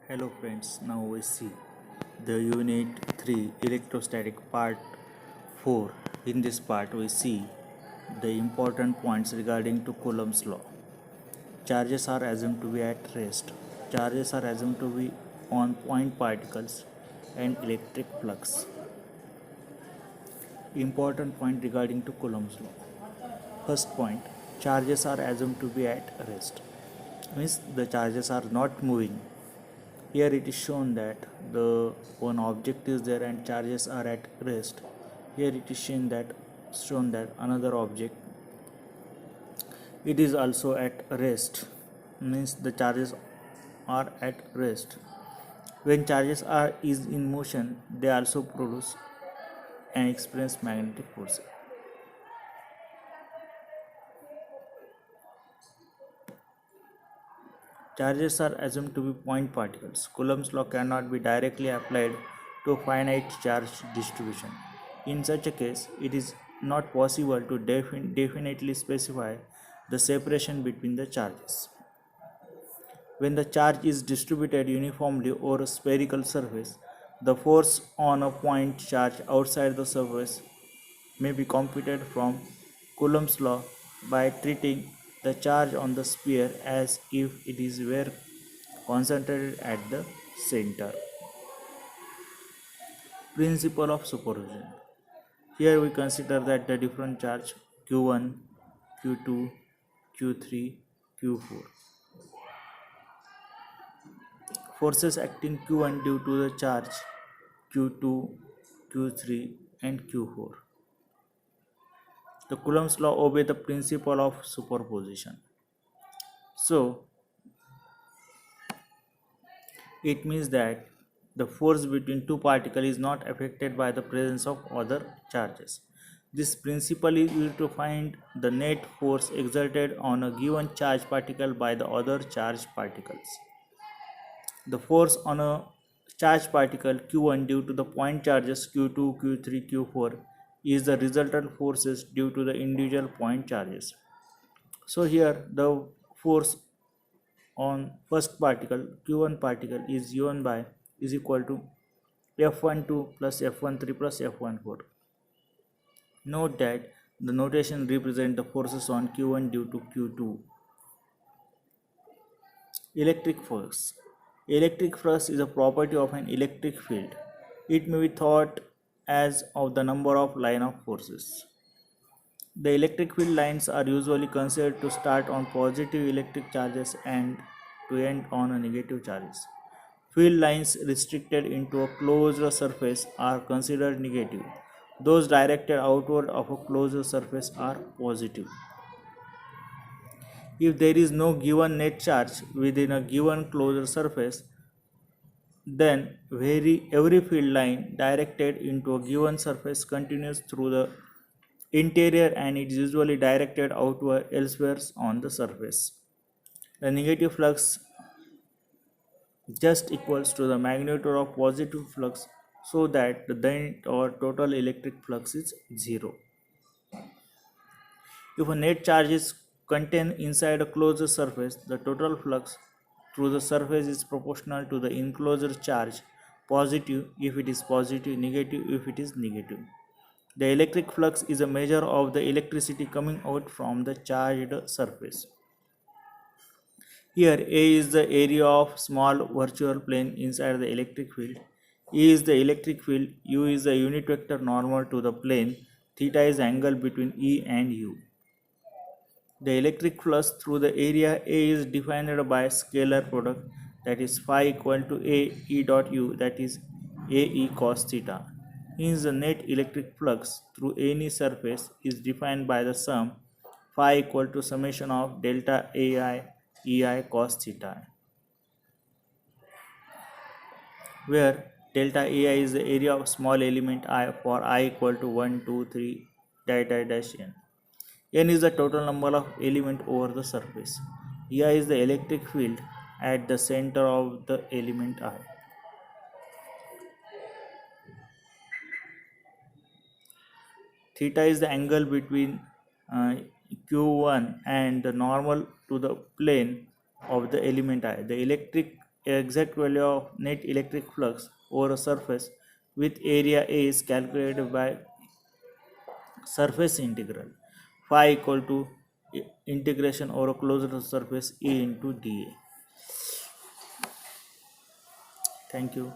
Hello friends, now we see the unit 3 electrostatic part 4. In this part we see the important points regarding to Coulomb's law. Charges are assumed to be at rest. Charges are assumed to be on point particles and electric flux. Important point regarding to Coulomb's law. First point, charges are assumed to be at rest. Means the charges are not moving. Here it is shown that the one object is there and charges are at rest. Here it is shown that another object it is also at rest, means the charges are at rest. When charges are is in motion, they also produce and experience magnetic force. Charges are assumed to be point particles. Coulomb's law cannot be directly applied to a finite charge distribution. In such a case, it is not possible to definitely specify the separation between the charges. When the charge is distributed uniformly over a spherical surface, the force on a point charge outside the surface may be computed from Coulomb's law by treating the charge on the sphere as if it is were concentrated at the center. Principle of superposition. Here we consider that the different charge Q1, Q2, Q3, Q4. Forces acting Q1 due to the charge Q2, Q3 and Q4. The Coulomb's law obey the principle of superposition. So it means that the force between two particles is not affected by the presence of other charges. This principle is used to find the net force exerted on a given charged particle by the other charged particles. The force on a charged particle Q1 due to the point charges Q2, Q3, Q4 is the resultant forces due to the individual point charges. So here the force on first particle Q1 particle is U1 by is equal to F12 plus F13 plus F14. Note that the notation represents the forces on Q1 due to Q2. Electric force. Electric flux is a property of an electric field. It may be thought as of the number of line of forces. The electric field lines are usually considered to start on positive electric charges and to end on a negative charges. Field lines restricted into a closed surface are considered negative. Those directed outward of a closed surface are positive. If there is no given net charge within a given closed surface, then every field line directed into a given surface continues through the interior and it is usually directed outward elsewhere on the surface. The negative flux just equals to the magnitude of positive flux, so that the net or total electric flux is zero. If a net charge is contained inside a closed surface, the total flux through the surface is proportional to the enclosed charge, positive if it is positive, negative if it is negative. The electric flux is a measure of the electricity coming out from the charged surface. Here A is the area of small virtual plane inside the electric field. E is the electric field. U is the unit vector normal to the plane. Theta is the angle between E and U. The electric flux through the area A is defined by a scalar product, that is phi equal to A E dot U, that is A E cos theta. Hence the net electric flux through any surface is defined by the sum phi equal to summation of delta AI EI cos theta, where delta AI is the area of small element I for I equal to 1, 2, 3, dash n. N is the total number of element over the surface. EI is the electric field at the center of the element I. Theta is the angle between Q1 and the normal to the plane of the element I. The electric exact value of net electric flux over a surface with area A is calculated by surface integral phi equal to integration over a closed surface A into dA. Thank you.